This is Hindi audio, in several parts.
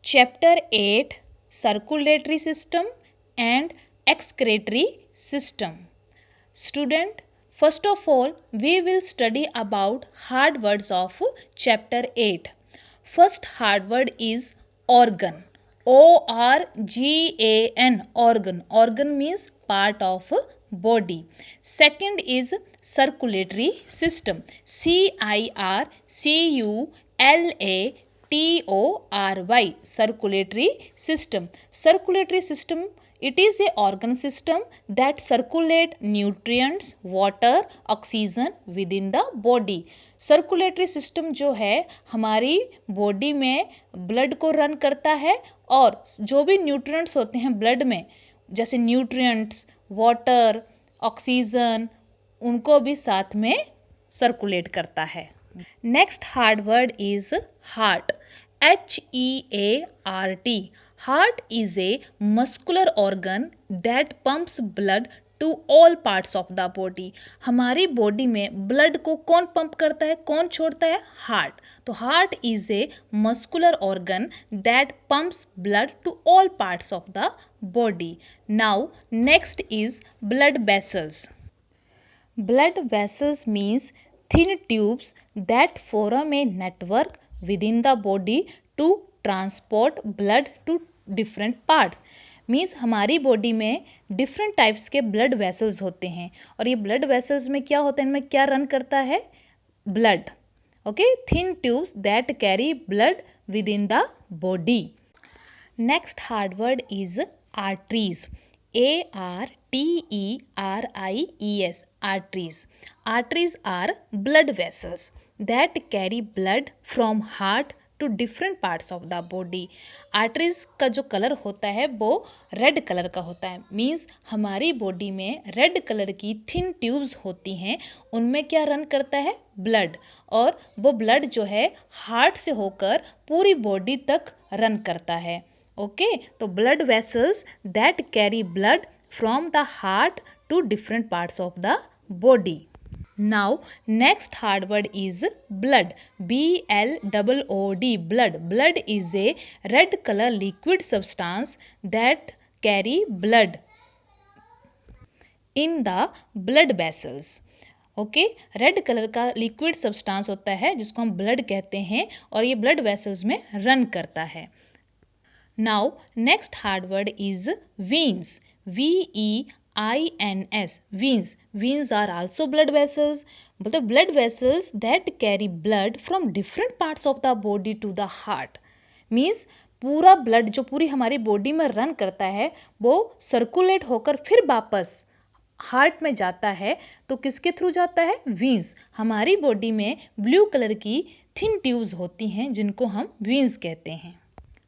Chapter 8 Circulatory System and Excretory System. Student, first of all, we will study about hard words of chapter 8. First hard word is organ. ORGAN, organ. Organ means part of body. Second is circulatory system. CIRCULATORY, circulatory system. Circulatory system, it is a organ system that circulate nutrients, water, oxygen within the body. Circulatory system जो है हमारी बॉडी में ब्लड को रन करता है और जो भी न्यूट्रिएंट्स होते हैं ब्लड में, जैसे न्यूट्रिएंट्स, वाटर, ऑक्सीजन, उनको भी साथ में सर्कुलेट करता है. Next hard word is heart. HEART. Heart is a muscular organ that pumps blood to all parts of the body. हमारी बॉडी में ब्लड को कौन पंप करता है, कौन छोड़ता है? हार्ट. तो heart is a muscular organ that pumps blood to all parts of the body. Now next is blood vessels. Blood vessels means thin tubes that form a network within the body to transport blood to different parts. Means हमारी बॉडी में डिफरेंट टाइप्स के ब्लड वेसल्स होते हैं और ये ब्लड वेसल्स में क्या होता है, इनमें क्या रन करता है? Blood. Okay, thin tubes that carry blood with in the body. Next hard word is arteries. ARTERIES, arteries. Arteries are blood vessels that carry blood from heart to different parts of the body. Arteries का जो कलर होता है वो रेड कलर का होता है. मीन्स हमारी बॉडी में रेड कलर की थिन ट्यूब्स होती हैं, उनमें क्या रन करता है? ब्लड. और वो ब्लड जो है हार्ट से होकर पूरी बॉडी तक रन करता है. ओके, तो blood vessels that carry blood from the heart to different parts of the body. Now next hard word is blood. BLOOD, blood. Blood is a red color liquid substance that carry blood in the blood vessels. Okay, red colour का लिक्विड सब्सटेंस होता है जिसको हम ब्लड कहते हैं और ये ब्लड वेसल्स में रन करता है. Now next hard word is veins. VEINS, veins. Veins are also blood vessels. मतलब blood vessels that carry blood from different parts of the body to the heart. Means पूरा ब्लड जो पूरी हमारी बॉडी में रन करता है वो सर्कुलेट होकर फिर वापस हार्ट में जाता है. तो किसके थ्रू जाता है? वीन्स. हमारी बॉडी में ब्लू कलर की थिन ट्यूब्स होती हैं जिनको हम वीन्स कहते हैं.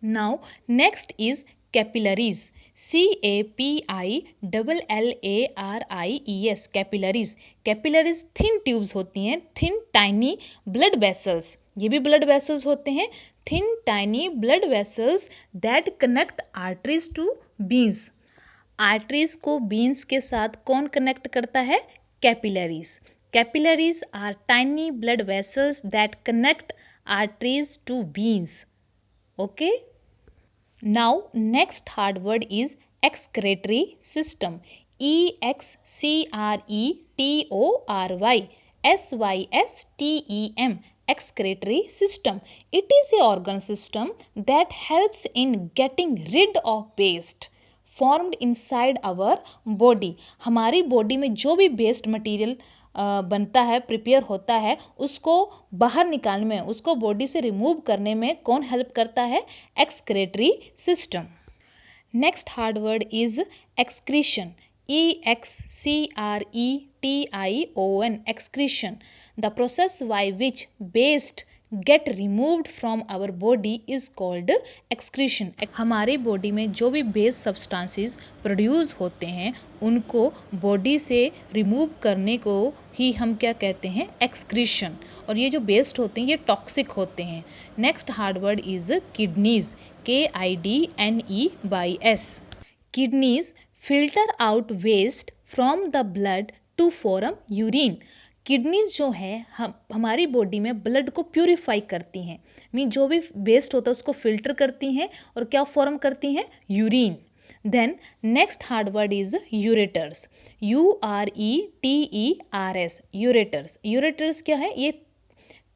Now next is capillaries. CAPILLARIES, capillaries. Capillaries thin tubes होती हैं, थिन टाइनी ब्लड वेसल्स. ये भी ब्लड वेसल्स होते हैं, thin tiny blood vessels that connect arteries to veins. Arteries को बीन्स के साथ कौन कनेक्ट करता है? Capillaries. Capillaries are tiny blood vessels that connect arteries to veins. Okay. Now next hard word is excretory system. EXCRETORY SYSTEM, excretory system. It is a organ system that helps in getting rid of waste formed inside our body. हमारी बॉडी में जो भी वेस्ट मटेरियल बनता है, प्रिपेयर होता है, उसको बाहर निकालने में, उसको बॉडी से रिमूव करने में कौन हेल्प करता है? Excretory system. Next hard word is excretion. EXCRETION, excretion. The process by which waste get removed from our body is called excretion. हमारी बॉडी में जो भी वेस्ट सब्सटेंसेस प्रोड्यूस होते हैं उनको बॉडी से रिमूव करने को ही हम क्या कहते हैं? एक्सक्रीशन. और ये जो वेस्ट होते हैं ये टॉक्सिक होते हैं. Next hard word is kidneys. KIDNEYS. Kidneys filter out waste from the blood to form urine. Kidneys जो है हमारी बॉडी में ब्लड को प्यूरिफाई करती हैं, मीन जो भी वेस्ट होता है उसको फिल्टर करती हैं और क्या फॉर्म करती हैं, urine. Then next hard word is ureters, URETERS, ureters. Ureters क्या है, ये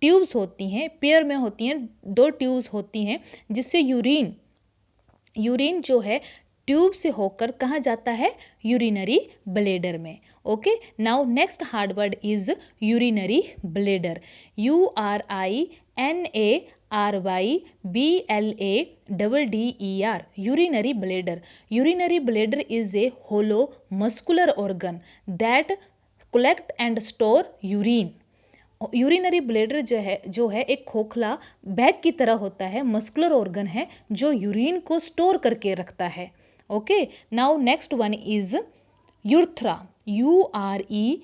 ट्यूब्स होती हैं, पेयर में होती हैं, दो ट्यूब्स होती हैं जिससे यूरिन जो है ट्यूब से होकर कहाँ जाता है, यूरिनरी ब्लेडर में। Okay, now next hard word is urinary bladder, URINARYBLADDER, urinary bladder. Urinary bladder is a hollow muscular organ that collect and store urine. Urinary bladder जो है एक खोखला बैग की तरह होता है, मस्कुलर ऑर्गन है जो यूरिन को स्टोर करके रखता है। Okay, now next one is urethra, URETHRA।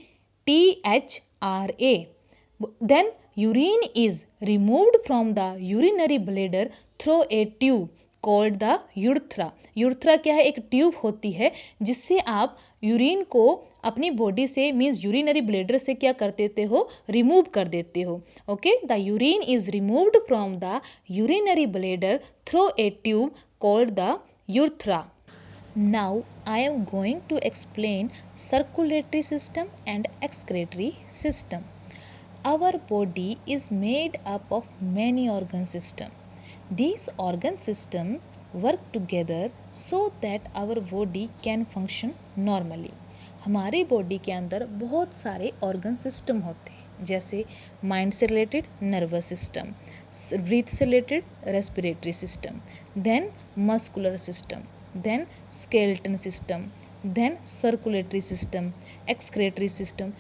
Then urine is removed from the urinary bladder through a tube called the urethra. Urethra क्या है, एक ट्यूब होती है जिससे आप यूरिन को अपनी बॉडी से, मीन्स यूरिनरी ब्लेडर से क्या कर देते हो, रिमूव कर देते हो। Okay, the urine is removed from the urinary bladder through a tube called the urethra. Now I am going to explain circulatory system and excretory system. Our body is made up of many organ systems. These organ systems work together so that our body can function normally. हमारी बॉडी के अंदर बहुत सारे ऑर्गन सिस्टम होते हैं, जैसे माइंड से रिलेटेड नर्वस सिस्टम, ब्रीथ से related respiratory system, then muscular system, then skeleton system, then circulatory system, excretory system.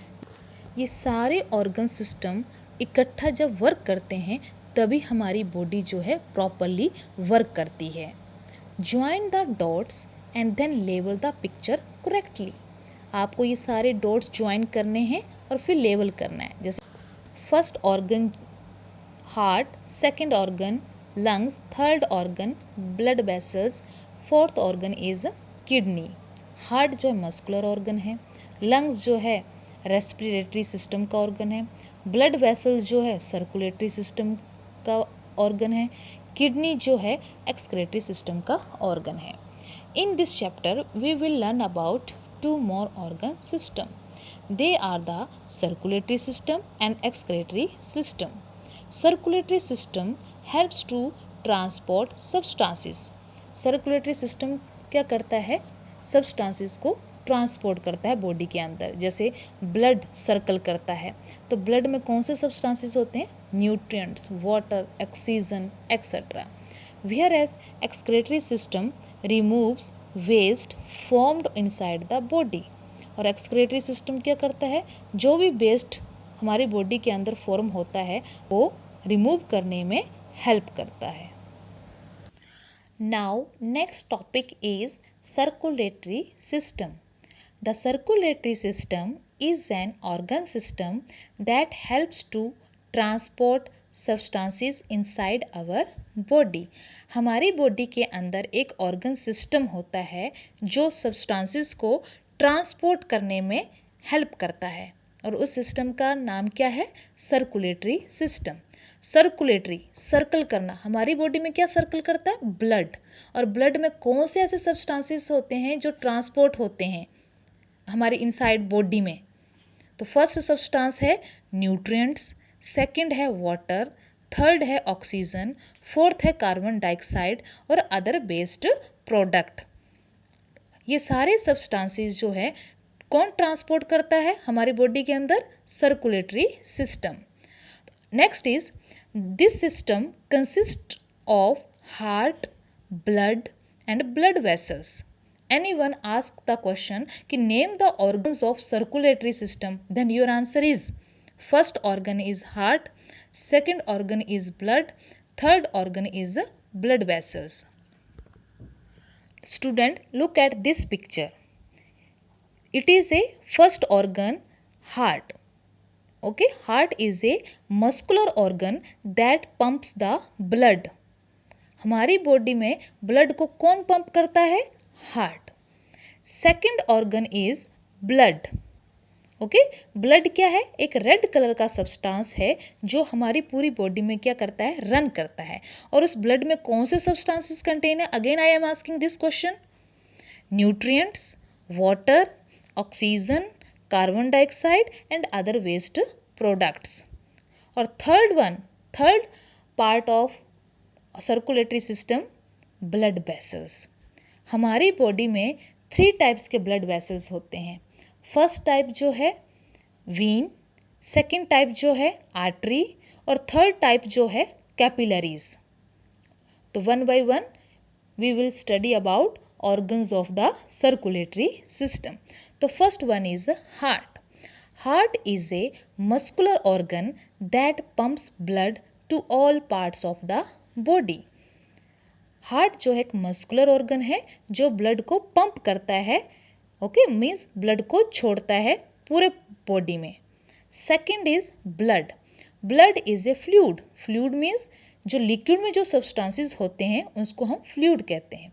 ये सारे ऑर्गन सिस्टम इकट्ठा जब वर्क करते हैं तभी हमारी बॉडी जो है प्रॉपरली वर्क करती है। Join the dots and then label the picture correctly. आपको ये सारे डॉट्स ज्वाइन करने हैं और फिर लेबल करना है। जैसे first organ heart, second organ lungs, third organ blood vessels, fourth organ is kidney. Heart जो है मस्कुलर ऑर्गन है, लंग्स जो है रेस्पिरेटरी सिस्टम का ऑर्गन है, ब्लड वेसल्स जो है सर्कुलेटरी सिस्टम का ऑर्गन है, किडनी जो है एक्सक्रेटरी सिस्टम का ऑर्गन है। In this chapter we will learn about two more organ system. They are the circulatory system and excretory system. Circulatory system helps to transport substances. Circulatory system क्या करता है, substances को ट्रांसपोर्ट करता है बॉडी के अंदर। जैसे ब्लड सर्कल करता है तो ब्लड में कौन से सब्सटेंसेस होते हैं, nutrients, water, oxygen etcetera. Whereas excretory system removes waste formed inside the body. और एक्सक्रेटरी सिस्टम क्या करता है, जो भी वेस्ट हमारी बॉडी के अंदर फॉर्म होता है वो रिमूव करने में हेल्प करता है। Now next topic is circulatory system. The circulatory system is an organ system that helps to transport substances inside our body. हमारी बॉडी के अंदर एक ऑर्गन सिस्टम होता है जो सब्सटेंसेस को ट्रांसपोर्ट करने में हेल्प करता है और उस सिस्टम का नाम क्या है, सर्कुलेटरी सिस्टम। सर्कुलेटरी सर्कल करना, हमारी बॉडी में क्या सर्कल करता है, ब्लड। और ब्लड में कौन से ऐसे सब्सटेंसेस होते हैं जो ट्रांसपोर्ट होते हैं हमारी इनसाइड बॉडी में। तो फर्स्ट सब्सटेंस है न्यूट्रिएंट्स, सेकंड है वाटर, थर्ड है ऑक्सीजन, फोर्थ है कार्बन डाइऑक्साइड और अदर बेस्ड प्रोडक्ट। ये सारे सब्सटेंसेस जो है कौन ट्रांसपोर्ट करता है हमारी बॉडी के अंदर, circulatory system. Next is this system consist of heart, blood and blood vessels. Anyone ask the question कि name the organs of circulatory system, then your answer is first organ is heart, second organ is blood, third organ is blood vessels. Student, look at this picture. It is a first organ heart. Okay, heart is a muscular organ that pumps the blood. हमारी बॉडी में ब्लड को कौन पंप करता है, heart. Second organ is blood. Okay. Blood क्या है? एक रेड कलर का सब्सटेंस है जो हमारी पूरी बॉडी में क्या करता है? रन करता है। और उस ब्लड में कौन से सब्सटेंसेस कंटेन है? Again I am asking this question. Nutrients, water, oxygen, carbon dioxide and other waste products. और third part of circulatory system, blood vessels. हमारी बॉडी में 3 टाइप्स के ब्लड वेसल्स होते हैं। फर्स्ट टाइप जो है वीन, सेकंड टाइप जो है आर्टरी और थर्ड टाइप जो है कैपिलरीज। तो one by one we will study about organs of the circulatory system. तो first one is heart. Heart is a muscular organ that pumps blood to all parts of the body. Heart जो है एक मस्कुलर ऑर्गन है जो ब्लड को पंप करता है, ओके, मीन्स ब्लड को छोड़ता है पूरे बॉडी में। Second is blood. Blood is a fluid. Fluid means जो लिक्विड में जो सब्सटेंसेस होते हैं उसको हम फ्लूइड कहते हैं।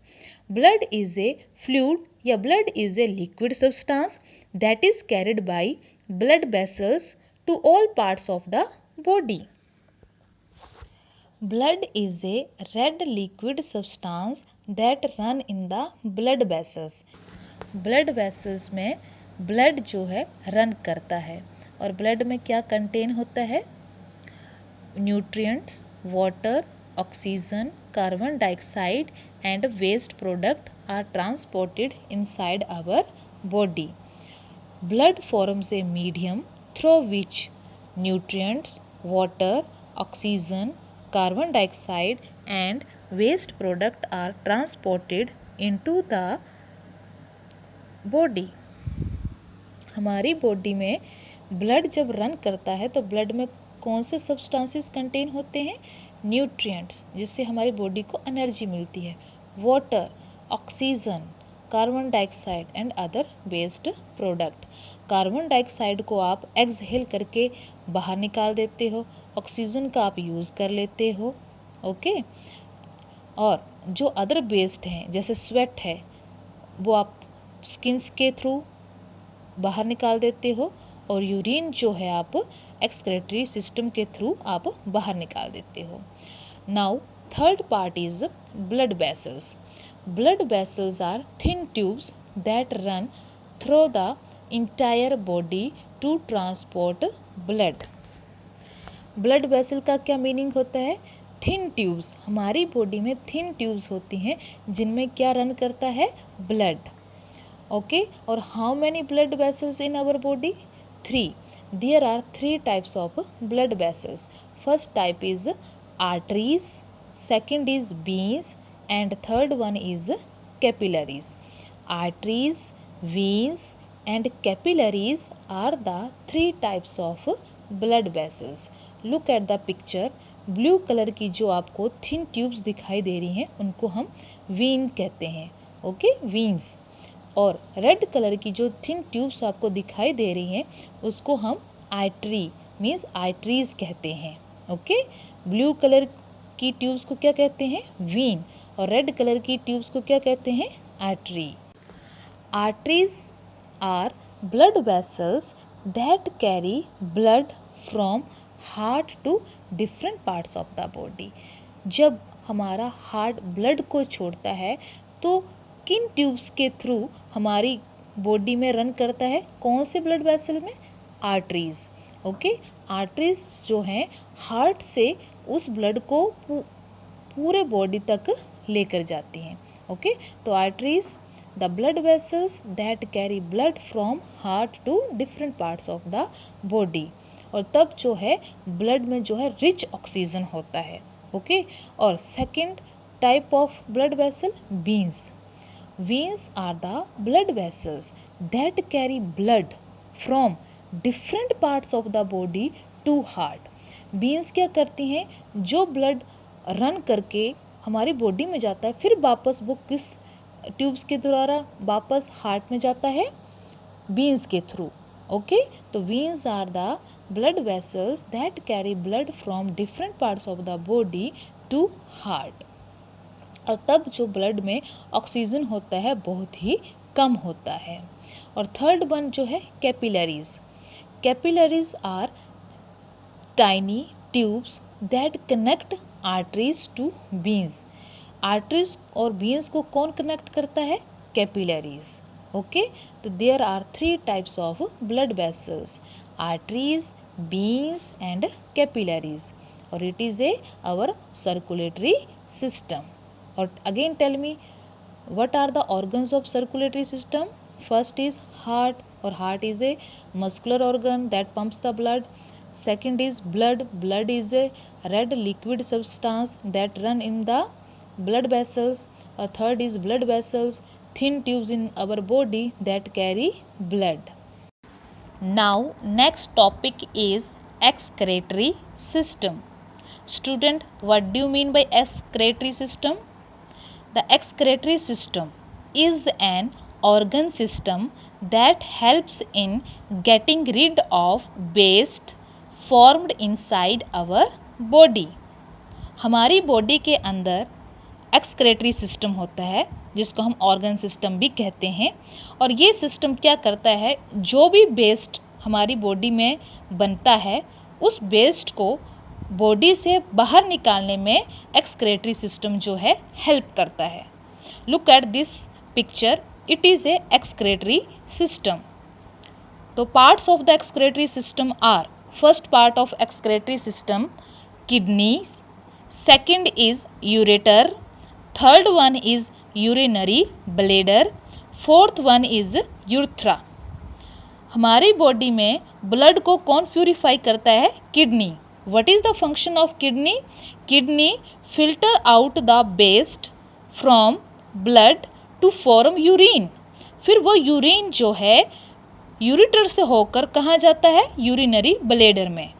ब्लड इज ए फ्लूइड या blood is a liquid substance that is carried by blood vessels to all parts of the body. Blood is a red liquid substance that run in the blood vessels. Blood vessels में blood जो है रन करता है और blood में क्या कंटेन होता है? Nutrients, water, oxygen, carbon dioxide and waste product are transported inside our body. Blood forms a medium through which nutrients, water, oxygen, carbon dioxide and waste product are transported into the body. हमारी बॉडी में ब्लड जब रन करता है तो ब्लड में कौन से सब्सटेंसेस कंटेन होते हैं? न्यूट्रिएंट्स, जिससे हमारी बॉडी को एनर्जी मिलती है, water, oxygen, carbon dioxide and other waste product. Carbon dioxide को आप एक्सहेल करके बाहर निकाल देते हो, ऑक्सीजन का आप यूज़ कर लेते हो, ओके। और जो अदर वेस्ट हैं जैसे स्वेट है वो आप स्किन्स के थ्रू बाहर निकाल देते हो और यूरिन जो है आप एक्सक्रेटरी सिस्टम के थ्रू आप बाहर निकाल देते हो। Now third part is blood vessels. Blood vessels are thin tubes that run through the entire body to transport blood. Blood vessel का क्या मीनिंग होता है? Thin tubes. हमारी बॉडी में थिन ट्यूब्स होती हैं जिनमें क्या रन करता है? ब्लड. ओके. और how many blood vessels in our body? 3. There are 3 types of blood vessels. First type is arteries, second is veins and third one is capillaries. Arteries, veins and capillaries are the 3 types of blood vessels. Look at the picture. Blue colour की जो आपको थिन ट्यूब्स दिखाई दे रही हैं उनको हम वेन कहते हैं, ओके, वेन्स. और रेड कलर की जो थिन ट्यूब्स आपको दिखाई दे रही हैं उसको हम आर्टरी मीन्स आर्टरीज कहते हैं, ओके. ब्लू कलर की ट्यूब्स को क्या कहते हैं? वेन. और रेड कलर की ट्यूब्स को क्या कहते हैं? Artery. Arteries are blood vessels that carry blood from heart to different parts of the body. जब हमारा हार्ट ब्लड को छोड़ता है तो किन ट्यूब्स के थ्रू हमारी बॉडी में रन करता है? कौन से ब्लड वेसल में? Arteries, okay. आर्टरीज जो हैं हार्ट से उस ब्लड को पूरे बॉडी तक लेकर जाती हैं, ओके. तो arteries the blood vessels that carry blood from heart to different parts of the body. और तब जो है ब्लड में जो है रिच ऑक्सीजन होता है, ओके. और second type of blood vessel veins. Veins are the blood vessels that carry blood from different parts of the body to heart. Veins क्या करती हैं? जो ब्लड रन करके हमारी बॉडी में जाता है फिर वापस वो किस ट्यूब्स के द्वारा वापस हार्ट में जाता है? veins के थ्रू, ओके. तो veins are the blood vessels that carry blood from different parts of the body to heart. और तब जो ब्लड में ऑक्सीजन होता है बहुत ही कम होता है. और थर्ड वन जो है capillaries. Capillaries are tiny tubes that connect arteries to veins. Arteries और veins को कौन connect करता है? Capillaries. Okay, तो there are three types of blood vessels: arteries, veins and capillaries. और it is our circulatory system. और again tell me, what are the organs of circulatory system? First is heart, or heart is a muscular organ that pumps the blood. Second is blood. Blood is a red liquid substance that run in the blood vessels. Third is blood vessels, thin tubes in our body that carry blood. Now next topic is excretory system. Student, what do you mean by excretory system? The excretory system is an organ system that helps in getting rid of waste formed inside our body. हमारी बॉडी के अंदर एक्सक्रेटरी सिस्टम होता है जिसको हम ऑर्गन सिस्टम भी कहते हैं, और ये सिस्टम क्या करता है, जो भी वेस्ट हमारी बॉडी में बनता है उस वेस्ट को बॉडी से बाहर निकालने में एक्सक्रेटरी सिस्टम जो है हेल्प करता है. Look at this picture, it is a excretory system. तो parts of the excretory system are: first part of excretory system kidneys, second is ureter, third one is urinary bladder, fourth one is urethra. हमारी बॉडी में ब्लड को कौन प्यूरिफाई करता है? Kidney. What is the function of kidney? Kidney filter out the waste from blood to form urine. फिर वो यूरिन जो है यूरेटर से होकर कहाँ जाता है? यूरिनरी ब्लेडर में.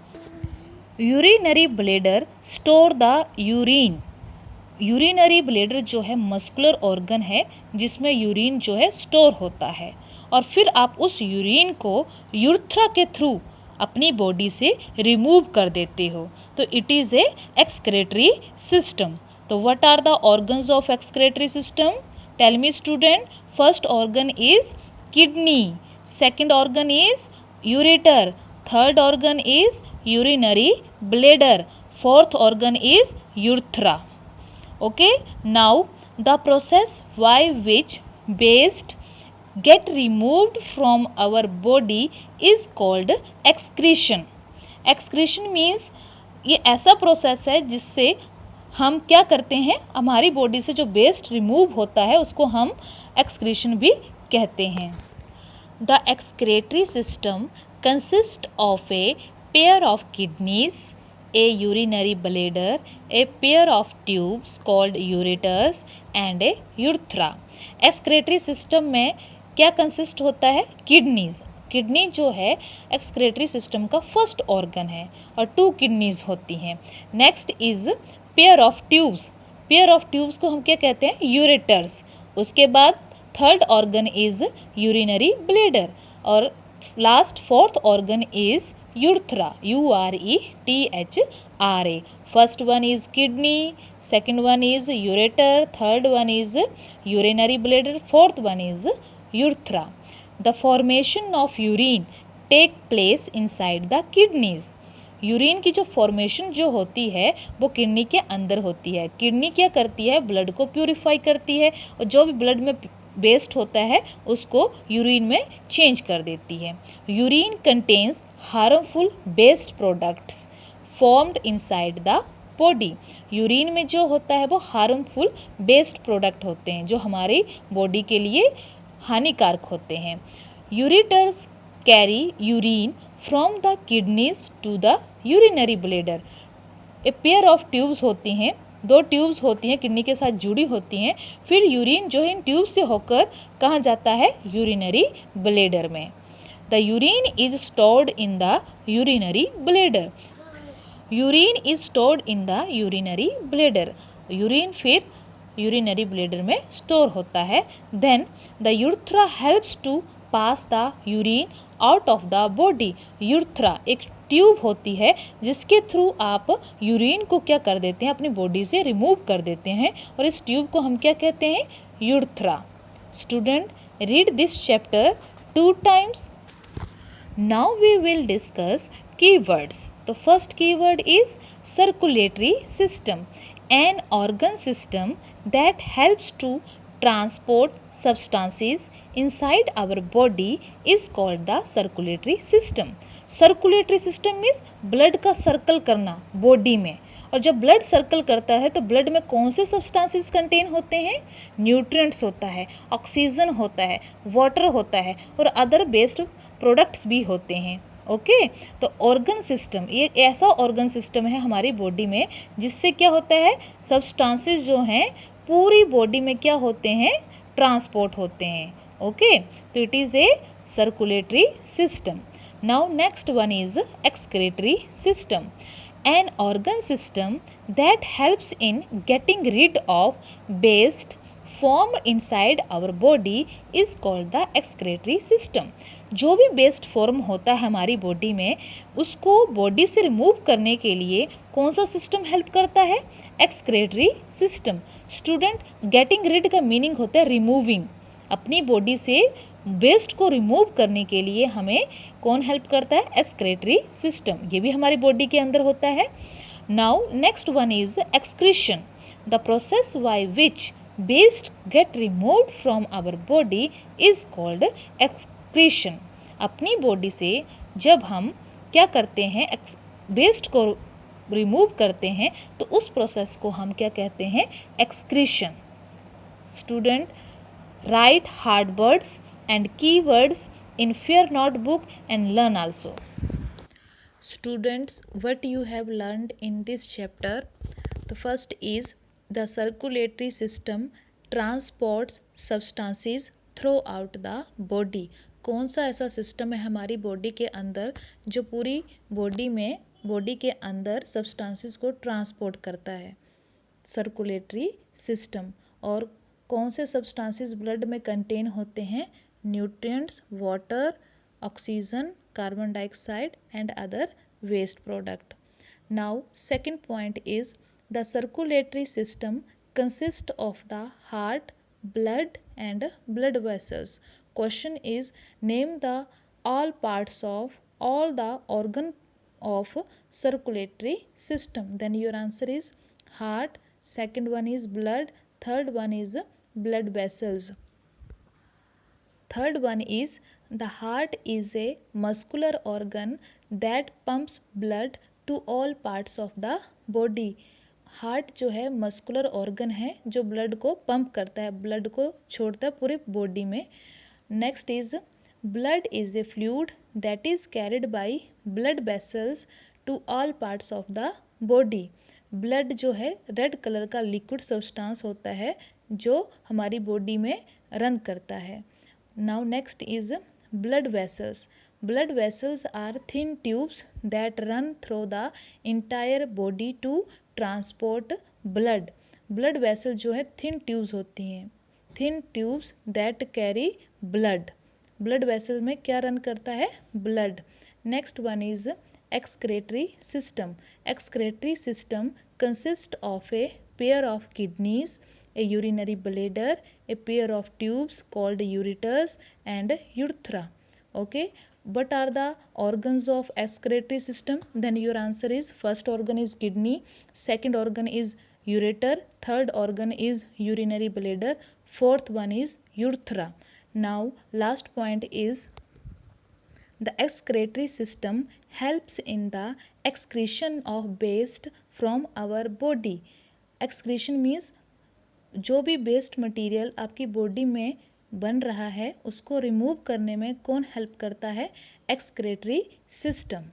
Urinary bladder store the urine. Urinary bladder जो है मस्कुलर ऑर्गन है जिसमें यूरिन जो है स्टोर होता है, और फिर आप उस यूरिन को यूरेथ्रा के थ्रू अपनी बॉडी से रिमूव कर देते हो. तो it is a excretory system. तो what are the organs of excretory system? Tell me student. First organ is kidney, second organ is ureter, third organ is urinary bladder, fourth organ is urethra. Okay, now the process by which waste get removed from our body is called excretion. Excretion means ये ऐसा प्रोसेस है जिससे हम क्या करते हैं, हमारी बॉडी से जो वेस्ट रिमूव होता है उसको हम एक्सक्रीशन भी कहते हैं. The excretory system consists of a pair of kidneys, a urinary bladder, a pair of tubes called ureters and a urethra. Excretory system में क्या कंसिस्ट होता है? किडनीज. किडनी जो है एक्सक्रेटरी सिस्टम का फर्स्ट ऑर्गन है और 2 किडनीज होती हैं. Next is pair of tubes. Pair of tubes को हम क्या कहते हैं? यूरेटर्स. उसके बाद third organ is urinary bladder, और last fourth organ is urethra. URETHRA. First one is kidney, second one is ureter, third one is urinary bladder, fourth one is urethra. The formation of urine take place inside the kidneys. Urine की जो फॉर्मेशन जो होती है वो किडनी के अंदर होती है. किडनी क्या करती है? ब्लड को प्यूरिफाई करती है, और जो भी ब्लड में वेस्ट होता है उसको यूरिन में चेंज कर देती है. Urine contains harmful waste products formed inside the body. Urine में जो होता है वो हार्मफुल वेस्ट प्रोडक्ट होते हैं जो हमारी बॉडी के लिए हानिकारक होते हैं. Ureters carry urine from the kidneys to the urinary bladder. A pair of tubes होती हैं, 2 ट्यूब्स होती हैं किडनी के साथ जुड़ी होती हैं. फिर यूरिन जो है इन ट्यूब से होकर कहाँ जाता है? यूरिनरी ब्लेडर में. The urine is stored in the urinary bladder. Urine is stored in the urinary bladder. Urine फिर यूरिनरी ब्लेडर में स्टोर होता है. Then the urethra helps to pass the urine out of the body. Urethra एक ट्यूब होती है जिसके थ्रू आप यूरिन को क्या कर देते हैं? अपनी बॉडी से रिमूव कर देते हैं, और इस ट्यूब को हम क्या कहते हैं? Urethra. Student, read this chapter 2 times. Now we will discuss keywords. The first keyword is circulatory system, an organ system that helps to transport substances inside our body is called the circulatory system. Circulatory system means blood का सर्कल करना बॉडी में, और जब ब्लड सर्कल करता है तो ब्लड में कौन से सब्सटेंसेस कंटेन होते हैं? न्यूट्रिएंट्स होता है, ऑक्सीजन होता है, वाटर होता है और अदर बेस्ड प्रोडक्ट्स भी होते हैं। ओके तो ऑर्गन सिस्टम ये ऐसा ऑर्गन सिस्टम है हमारी बॉडी में जिससे क्या होता है, सब्सटेंसेस जो हैं पूरी बॉडी में क्या होते हैं, ट्रांसपोर्ट होते हैं। ओके तो it is A circulatory system. Now next one is excretory system, an organ system that helps in getting rid of waste formed inside our body is called the excretory system. जो भी वेस्ट फॉर्म होता है हमारी बॉडी में उसको बॉडी से रिमूव करने के लिए कौन सा सिस्टम हेल्प करता है? Excretory system. Student, getting rid का मीनिंग होता है रिमूविंग, अपनी बॉडी से वेस्ट को रिमूव करने के लिए हमें कौन हेल्प करता है? Excretory system. ये भी हमारी बॉडी के अंदर होता है। Now next one is excretion, the process by which waste get removed from our body is called excretion. अपनी बॉडी से जब हम क्या करते हैं, वेस्ट को रिमूव करते हैं तो उस प्रोसेस को हम क्या कहते हैं? Excretion. Student, write hard words and keywords in Fear notebook and learn also. Students, what you have learned in this chapter? The first is the circulatory system transports substances throughout the body. कौन सा ऐसा सिस्टम है हमारी बॉडी के अंदर जो पूरी बॉडी के अंदर सब्सटेंसेस को ट्रांसपोर्ट करता है? Circulatory system. और कौन से सब्सटेंसेस ब्लड में कंटेन होते हैं? Nutrients, water, oxygen, carbon dioxide and other waste product. Now second point is the circulatory system consist of the heart, blood and blood vessels. Question is name the all parts of all the organ of circulatory system. Then your answer is heart, second one is blood, third one is blood vessels. Third one is the heart is a muscular organ that pumps blood to all parts of the body. Heart जो है मस्कुलर ऑर्गन है जो ब्लड को पंप करता है, ब्लड को छोड़ता है पूरी बॉडी में। Next is blood is a fluid that is carried by blood vessels to all parts of the body. Blood जो है रेड कलर का लिक्विड सब्सटेंस होता है जो हमारी बॉडी में रन करता है। Now next is blood vessels. Blood vessels are thin tubes that run through the entire body to transport blood. Blood vessel जो है थिन ट्यूब्स होती हैं, thin tubes that carry blood. Blood vessel में क्या रन करता है? Blood. Next one is excretory system. Excretory system consists of a pair of kidneys, a urinary bladder, a pair of tubes called ureters and urethra. Okay, what are the organs of excretory system? Then your answer is first organ is kidney, second organ is ureter, third organ is urinary bladder, fourth one is urethra. Now last point is the excretory system helps in the excretion of waste from our body. Excretion means जो भी वेस्ट मटेरियल आपकी बॉडी में बन रहा है उसको रिमूव करने में कौन हेल्प करता है? Excretory system.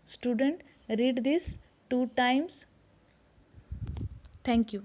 Student, read this 2 times. Thank you.